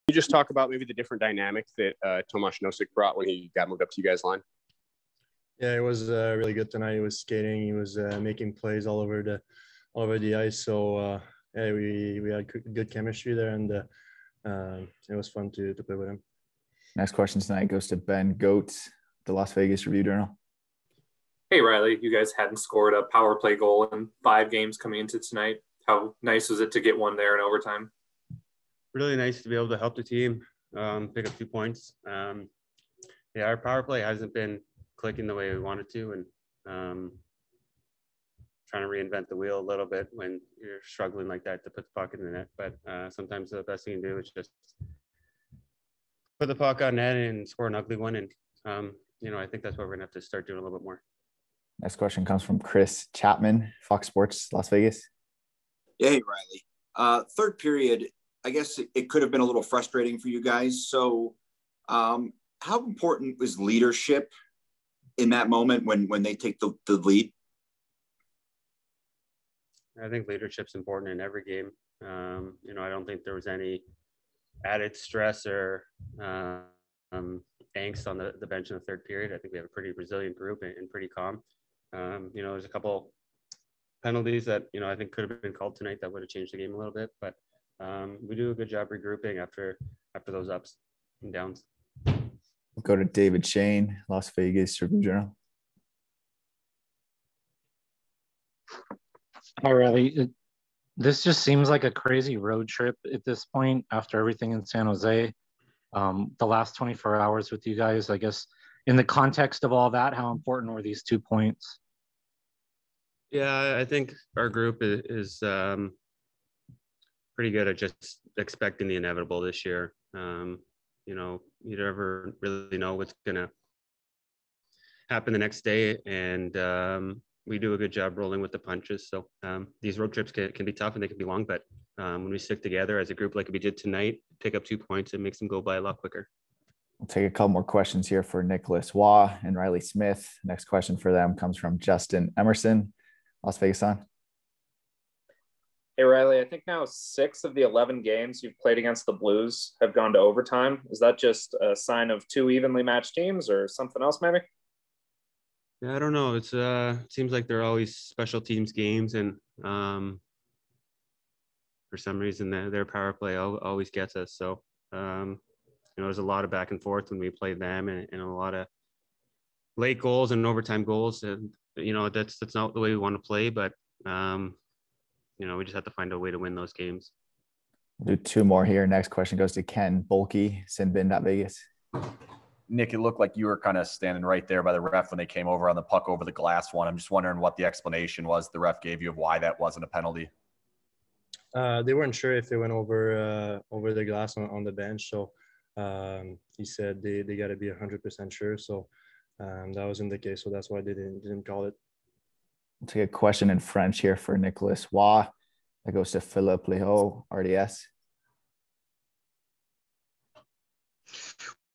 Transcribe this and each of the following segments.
you just talk about maybe the different dynamic that Tomasz Nosek brought when he got moved up to you guys' line? Yeah, it was really good tonight. He was skating. He was making plays all over the ice. So yeah, we had good chemistry there, and it was fun to play with him. Next question tonight goes to Ben Goat, the Las Vegas Review-Journal. Hey, Riley, you guys hadn't scored a power play goal in 5 games coming into tonight. How nice was it to get one there in overtime? Really nice to be able to help the team pick up 2 points. Yeah, our power play hasn't been clicking the way we wanted to, and trying to reinvent the wheel a little bit when you're struggling like that to put the puck in the net. But sometimes the best thing to do is just put the puck on net and score an ugly one. And, I think that's what we're going to have to start doing a little bit more. Next question comes from Chris Chapman, Fox Sports, Las Vegas. Yeah, hey, Riley. Third period, I guess it could have been a little frustrating for you guys. So how important was leadership in that moment when they take the lead? I think leadership's important in every game. I don't think there was any added stress or angst on the bench in the third period. I think we have a pretty resilient group and pretty calm. There's a couple penalties that, I think could have been called tonight that would have changed the game a little bit, but we do a good job regrouping after those ups and downs. We'll go to David Shane, Las Vegas Review-Journal. Hi, Riley. This just seems like a crazy road trip at this point after everything in San Jose. The last 24 hours with you guys, I guess, in the context of all that, how important were these 2 points? Yeah, I think our group is pretty good at just expecting the inevitable this year. You never really know what's going to happen the next day, and we do a good job rolling with the punches. So these road trips can be tough and they can be long, but when we stick together as a group like we did tonight, pick up 2 points, it makes them go by a lot quicker. We'll take a couple more questions here for Nicholas Waugh and Riley Smith. Next question for them comes from Justin Emerson, Las Vegas Sun. Hey, Riley, I think now 6 of the 11 games you've played against the Blues have gone to overtime. Is that just a sign of 2 evenly matched teams or something else maybe? Yeah, I don't know. It's it seems like they're always special teams games, and for some reason their power play always gets us. So there's a lot of back and forth when we play them, and a lot of late goals and overtime goals. And that's not the way we want to play, but we just have to find a way to win those games. We'll do 2 more here. Next question goes to Ken Bulkey, Sinbin.Vegas. Nick, it looked like you were kind of standing right there by the ref when they came over on the puck over the glass one. I'm just wondering what the explanation was the ref gave you of why that wasn't a penalty. They weren't sure if it went over the glass on the bench. So he said they got to be 100% sure. So that wasn't the case. So that's why they didn't call it. We'll take a question in French here for Nicholas Waugh. That goes to Philippe Leho, RDS.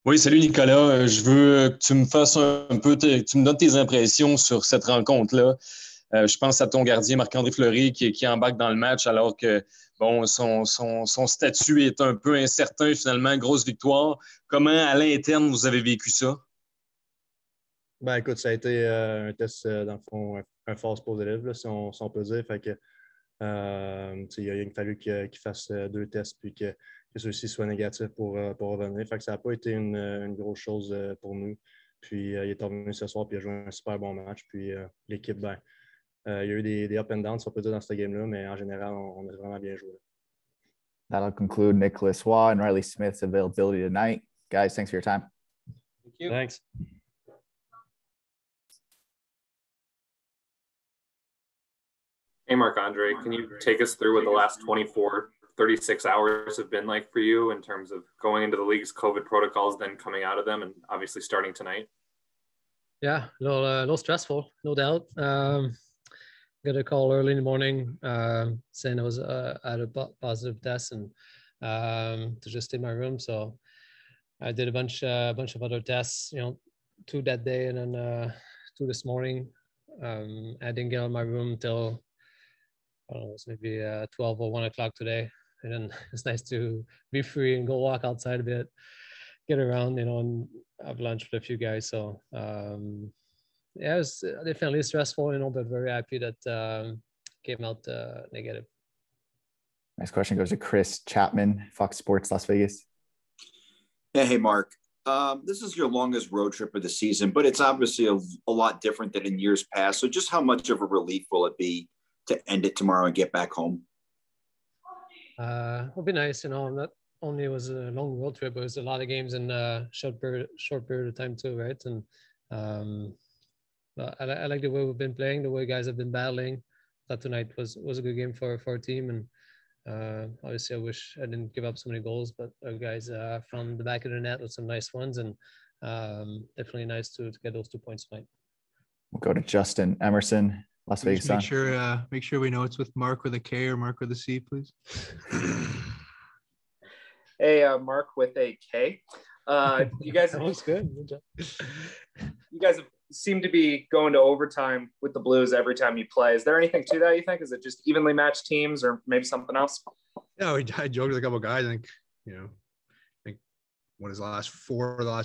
Oui, salut Nicolas. Je veux que tu me fasses un peu, tu me donnes tes impressions sur cette rencontre-là. Je pense à ton gardien Marc-Andre Fleury qui embarque dans le match alors que son statut est un peu incertain finalement. Grosse victoire. Comment à l'interne vous avez vécu ça? Ben écoute, ça a été un test dans le fond, un false positive, là, si on peut dire. Fait que il a fallu qu'il fasse 2 tests puis que ceux-ci soient négatifs pour revenir. Fait que ça n'a pas été une grosse chose pour nous. Puis il est revenu ce soir puis il a joué un super bon match. Puis l'équipe, il y a eu des up and downs, si on peut dire, dans ce game-là, mais en général, on a vraiment bien joué. That'll conclude Nicholas Waugh and Riley Smith's availability tonight. Guys, thanks for your time. Thank you. Thanks. Hey, Marc-Andre, can you take us through what the last 36 hours have been like for you in terms of going into the league's COVID protocols, then coming out of them, and obviously starting tonight? Yeah, a little stressful, no doubt. Got a call early in the morning saying I was at a positive test and to just stay in my room. So I did a bunch of other tests, 2 that day and then 2 this morning. I didn't get out of my room till I don't know, it was maybe 12 or 1 o'clock today. and then it's nice to be free and go walk outside a bit, get around, and have lunch with a few guys. So yeah, it was definitely stressful, but very happy that came out negative. Next question goes to Chris Chapman, Fox Sports, Las Vegas. Yeah, hey, Mark. This is your longest road trip of the season, but it's obviously a lot different than in years past. So just how much of a relief will it be to end it tomorrow and get back home? It'll be nice, not only was a long road trip, but it was a lot of games in a short period of time too, right? And I like the way we've been playing, the way guys have been battling. Thought tonight was a good game for our team, and obviously I wish I didn't give up so many goals, but our guys found the back of the net with some nice ones, and definitely nice to get those 2 points tonight. We'll go to Justin Emerson, Las Vegas Sun. Make sure we know it's with Mark with a K or Mark with a C, please. Hey, Mark with a K. You guys, that was good. You guys seem to be going to overtime with the Blues every time you play. Is there anything to that, you think? Is it just evenly matched teams or maybe something else? Yeah, I joked with a couple of guys. I think what is the last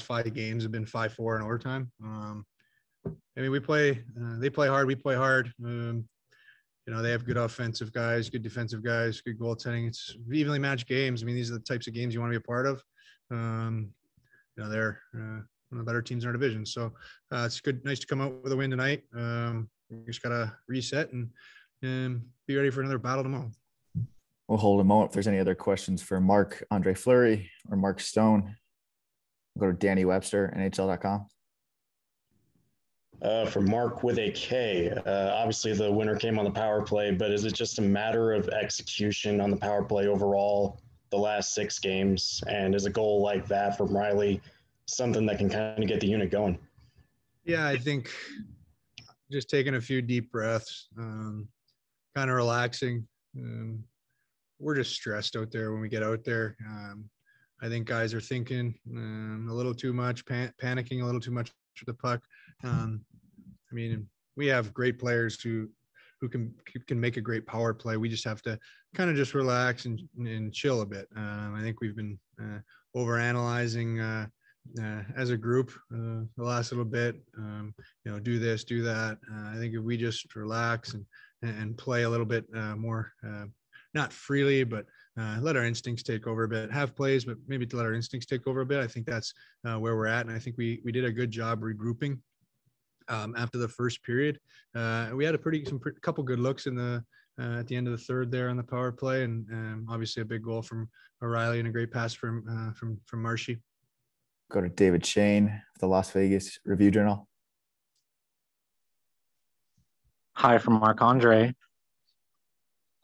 5 games have been 5-4 in overtime. I mean, we play, they play hard, we play hard. They have good offensive guys, good defensive guys, good goaltending. It's evenly matched games. I mean, these are the types of games you want to be a part of. They're one of the better teams in our division. So it's nice to come out with a win tonight. We just got to reset and be ready for another battle tomorrow. We'll hold a moment if there's any other questions for Marc-Andre Fleury or Mark Stone. We'll go to Danny Webster, NHL.com. For Mark with a K, obviously the winner came on the power play, but is it just a matter of execution on the power play overall the last 6 games? And is a goal like that from Riley something that can kind of get the unit going? Yeah, I think just taking a few deep breaths, kind of relaxing. We're just stressed out there when we get out there. I think guys are thinking a little too much, panicking a little too much with the puck. I mean, we have great players who can make a great power play. We just have to kind of just relax and chill a bit. I think we've been overanalyzing as a group the last little bit. Do this, do that. I think if we just relax and play a little bit more, not freely, but let our instincts take over a bit. Have plays, but maybe to let our instincts take over a bit. I think that's where we're at, and I think we did a good job regrouping after the first period. We had a couple good looks in at the end of the third there on the power play, and obviously a big goal from O'Reilly and a great pass from Marshy. Go to David Shane, the Las Vegas Review-Journal. Hi from Marc-Andre.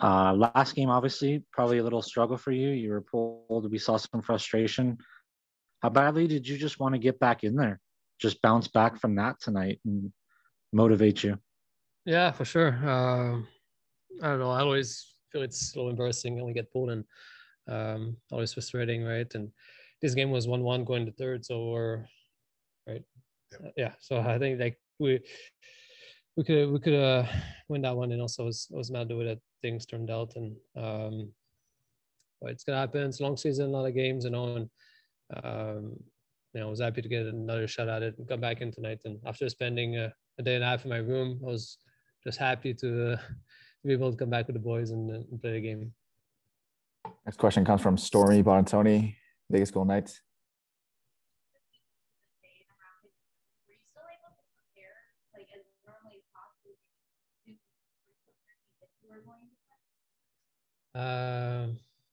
Last game, obviously, probably a little struggle for you. You were pulled. We saw some frustration. How badly did you just want to get back in there? Just bounce back from that tonight and motivate you? Yeah, for sure. I don't know. I always feel it's a little embarrassing when we get pulled, and always frustrating, right? And this game was 1-1 going to third, so we're right. Yeah. So I think like we could win that one, and also I was mad the way that things turned out, and but it's gonna happen. It's a long season, a lot of games, and I was happy to get another shot at it and come back in tonight. And after spending a day and a half in my room, I was just happy to be able to come back with the boys and play the game. Next question comes from Stormy Bonantoni, Vegas Golden Knights.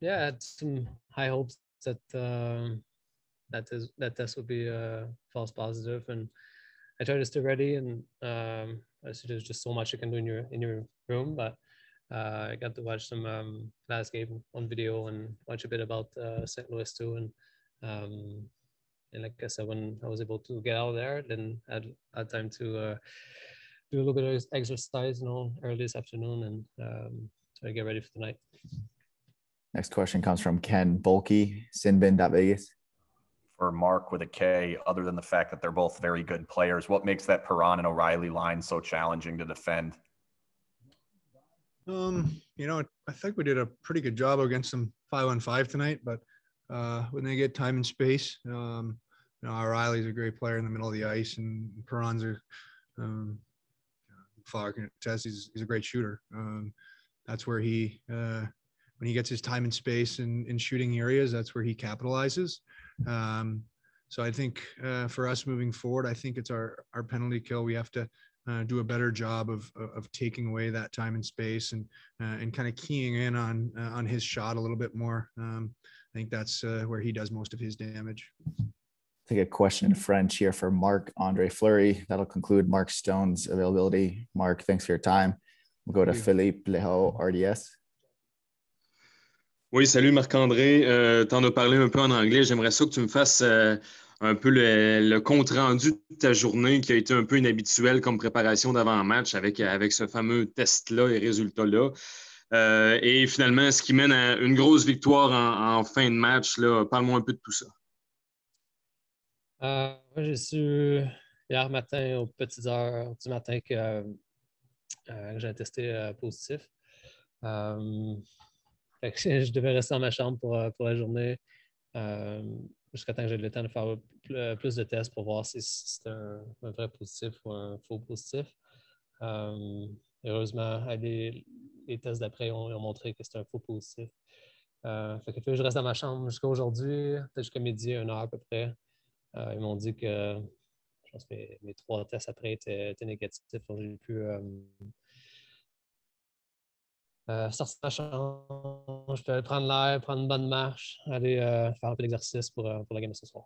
Yeah, I had some high hopes that that test would be false positive, and I tried to stay ready. And there's just so much you can do in your room, but I got to watch some last game on video and watch a bit about St. Louis too, and like I said, when I was able to get out of there, then I had time to do a little bit of exercise, early this afternoon, and try to get ready for the night. Next question comes from Ken Bulkey, Sinbin.Vegas. For Mark with a K, other than the fact that they're both very good players, what makes that Perron and O'Reilly line so challenging to defend? I think we did a pretty good job against some 5-on-5 tonight, but when they get time and space, Riley's a great player in the middle of the ice, and Perron's Flower can attest, he's a great shooter. That's where he, when he gets his time and space in shooting areas, that's where he capitalizes. So I think for us moving forward, I think it's our penalty kill. We have to do a better job of taking away that time and space and kind of keying in on his shot a little bit more. I think that's where he does most of his damage. Take a question in French here for Marc-Andre Fleury. That'll conclude Mark Stone's availability. Marc, thanks for your time. We'll go to Philippe Lehaut, RDS. Oui, salut Marc-André. T'en as parlé un peu en anglais. J'aimerais ça que tu me fasses un peu le compte-rendu de ta journée qui a été un peu inhabituel comme préparation d'avant-match avec ce fameux test-là et résultats-là. Et finalement, ce qui mène à une grosse victoire en fin de match. Là. Parle-moi un peu de tout ça. Moi, j'ai su hier matin, aux petites heures du matin, que j'avais testé positif. Fait que je devais rester dans ma chambre pour la journée jusqu'à temps que j'ai le temps de faire plus de tests pour voir si c'était un vrai positif ou un faux positif. Heureusement, les tests d'après ont montré que c'était un faux positif. Fait que je reste dans ma chambre jusqu'à aujourd'hui, peut-être jusqu'à midi, 1 heure à peu près. Ils m'ont dit que je pense que mes 3 tests après étaient négatifs. Donc j'ai pu sortir de ma chambre, je peux aller prendre l'air, prendre une bonne marche, aller faire un peu d'exercice pour la game de ce soir.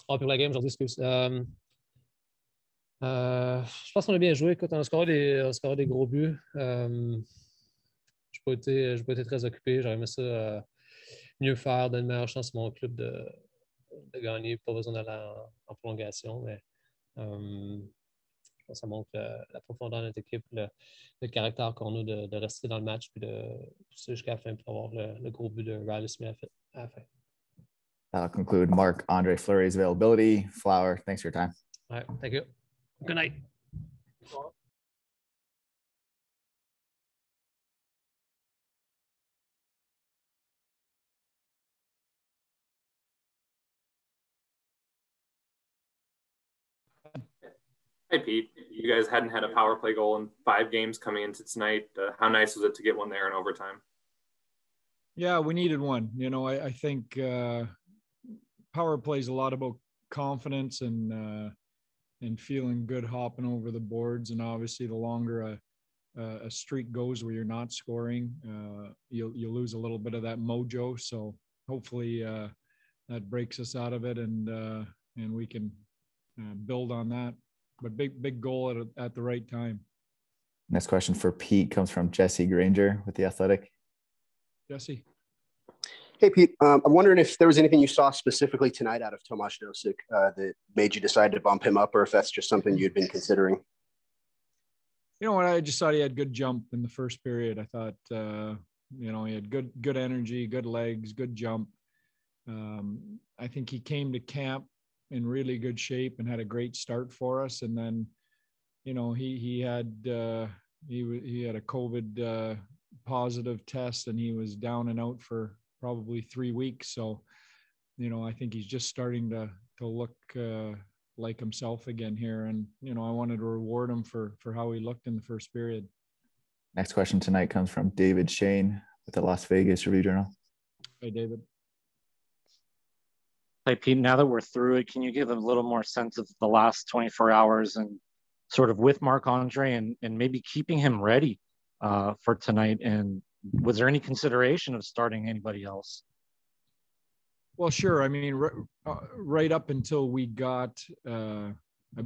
Pour la game aujourd'hui, excuse. Je pense qu'on a bien joué. Écoute, on a scoré des gros buts. Je n'ai pas été très occupé. J'aurais aimé ça mieux faire, donner une meilleure chance à mon club de gagner. Pas besoin d'aller en prolongation, mais je pense que ça montre la profondeur de notre équipe, le caractère qu'on a de rester dans le match puis de pousser jusqu'à la fin pour avoir le gros but de Riley Smith à la fin. That'll conclude Marc-Andre Fleury's availability. Flower, thanks for your time. All right, thank you. Good night. Hi, Pete. You guys hadn't had a power play goal in 5 games coming into tonight. How nice was it to get one there in overtime? Yeah, we needed one. You know, I think power play is a lot about confidence and feeling good hopping over the boards. And obviously, the longer a streak goes where you're not scoring, you'll lose a little bit of that mojo. So hopefully that breaks us out of it, and we can build on that. But big goal at the right time. Next question for Pete comes from Jesse Granger with The Athletic. Jesse. Hey, Pete. I'm wondering if there was anything you saw specifically tonight out of Tomas Nosek that made you decide to bump him up, or if that's just something you'd been considering. You know what? I just thought he had good jump in the first period. I thought, he had good energy, good legs, good jump. I think he came to camp in really good shape and had a great start for us. And then, he had a COVID positive test, and he was down and out for probably 3 weeks. So, I think he's just starting to look like himself again here. And, I wanted to reward him for how he looked in the first period. Next question tonight comes from David Shane with the Las Vegas Review-Journal. Hey, David. Hey, Pete, now that we're through it, can you give a little more sense of the last 24 hours and sort of with Marc-Andre and maybe keeping him ready for tonight? And was there any consideration of starting anybody else? Well, sure. I mean, right up until we got, I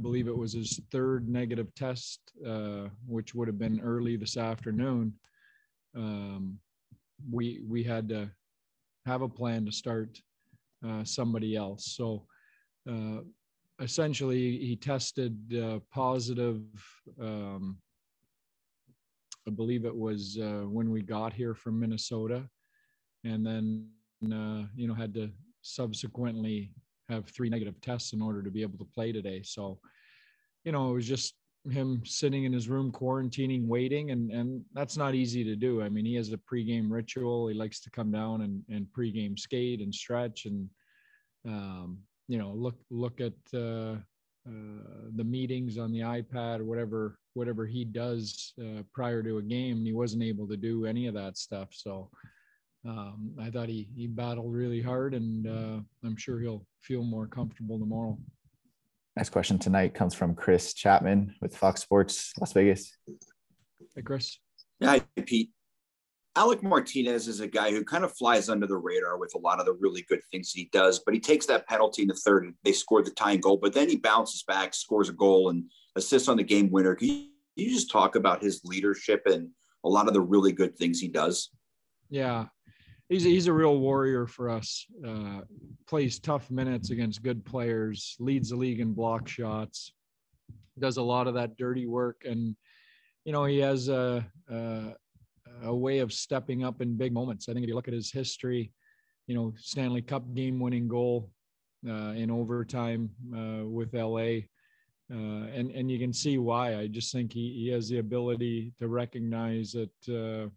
believe it was his 3rd negative test, which would have been early this afternoon, we had to have a plan to start somebody else. So essentially he tested positive, I believe it was when we got here from Minnesota, and then, had to subsequently have 3 negative tests in order to be able to play today. So, it was just him sitting in his room, quarantining, waiting, and that's not easy to do. I mean, he has a pregame ritual. He likes to come down and pregame skate and stretch and, look at the meetings on the iPad or whatever he does prior to a game. And he wasn't able to do any of that stuff. So I thought he battled really hard, and I'm sure he'll feel more comfortable tomorrow. Next question tonight comes from Chris Chapman with Fox Sports Las Vegas. Hey, Chris. Yeah, hi, Pete. Alec Martinez is a guy who kind of flies under the radar with a lot of the really good things he does, but he takes that penalty in the third and they score the tying goal, but then he bounces back, scores a goal and assists on the game winner. Can you just talk about his leadership and a lot of the really good things he does? Yeah, he's a real warrior for us. Plays tough minutes against good players, leads the league in block shots, does a lot of that dirty work. And, he has a way of stepping up in big moments. I think if you look at his history, Stanley Cup game-winning goal in overtime with LA, and you can see why. I just think he has the ability to recognize that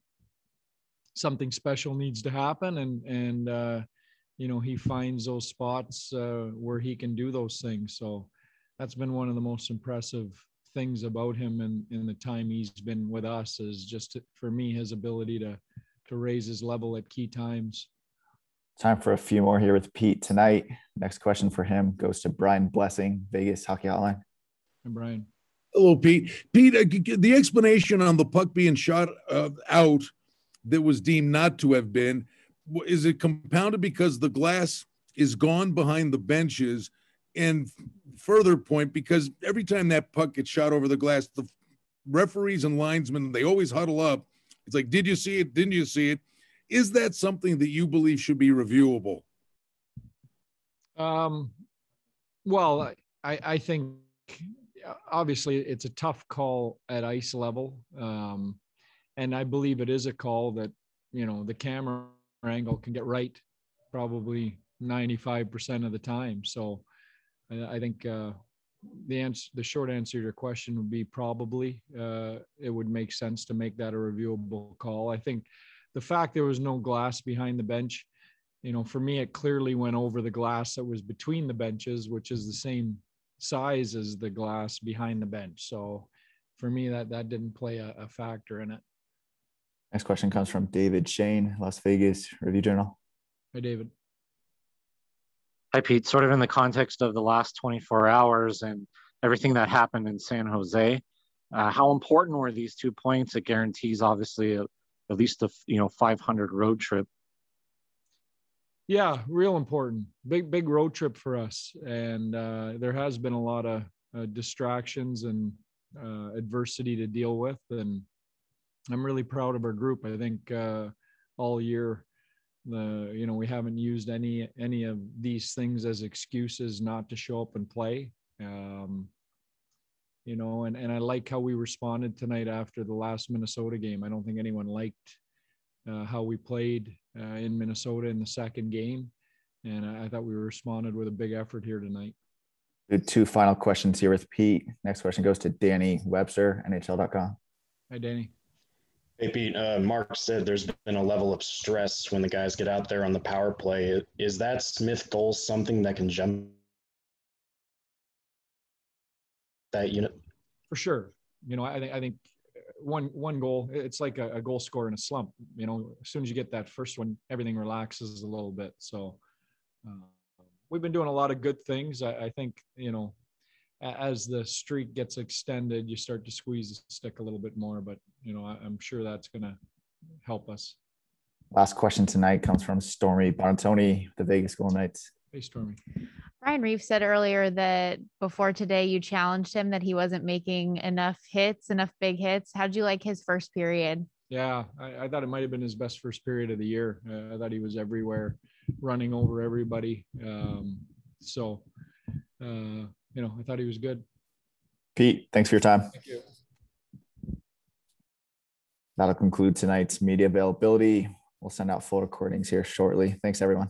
something special needs to happen, and he finds those spots where he can do those things. So that's been one of the most impressive things about him in the time he's been with us, is just, for me, his ability to raise his level at key times. Time for a few more here with Pete tonight. Next question for him goes to Brian Blessing, Vegas Hockey Hotline. Hey, Brian. Hello, Pete. Pete, the explanation on the puck being shot out that was deemed not to have been, is it compounded because the glass is gone behind the benches? And further point, because every time that puck gets shot over the glass, the referees and linesmen, they always huddle up. It's like, did you see it? Didn't you see it? Is that something that you believe should be reviewable? Well, I think obviously it's a tough call at ice level. And I believe it is a call that, the camera angle can get right probably 95% of the time. So I think the short answer to your question would be probably it would make sense to make that a reviewable call. I think the fact there was no glass behind the bench, for me, it clearly went over the glass that was between the benches, which is the same size as the glass behind the bench. So for me, that didn't play a factor in it. Next question comes from David Shane, Las Vegas Review Journal. Hi, David. Hi, Pete. Sort of in the context of the last 24 hours and everything that happened in San Jose, how important were these 2 points? It guarantees, obviously, at least a 500 road trip. Yeah, real important. Big road trip for us. And there has been a lot of distractions and adversity to deal with. And I'm really proud of our group. I think all year, we haven't used any of these things as excuses not to show up and play. And I like how we responded tonight after the last Minnesota game. I don't think anyone liked how we played in Minnesota in the second game. And I thought we responded with a big effort here tonight. The 2 final questions here with Pete. Next question goes to Danny Webster, NHL.com. Hi, Danny. Hey, Pete, Mark said there's been a level of stress when the guys get out there on the power play. Is that Smith goal something that can jump that unit? For sure. I think one goal, it's like a goal scorer in a slump. As soon as you get that first one, everything relaxes a little bit. So we've been doing a lot of good things. I think, as the streak gets extended, you start to squeeze the stick a little bit more, but I'm sure that's going to help us. Last question tonight comes from Stormy Bonatoni, the Vegas Golden Knights. Hey, Stormy. Ryan Reeves said earlier that before today, you challenged him that he wasn't making enough big hits. How'd you like his first period? Yeah, I thought it might've been his best first period of the year. I thought he was everywhere, running over everybody. I thought he was good. Pete, thanks for your time. Thank you. That'll conclude tonight's media availability. We'll send out full recordings here shortly. Thanks, everyone.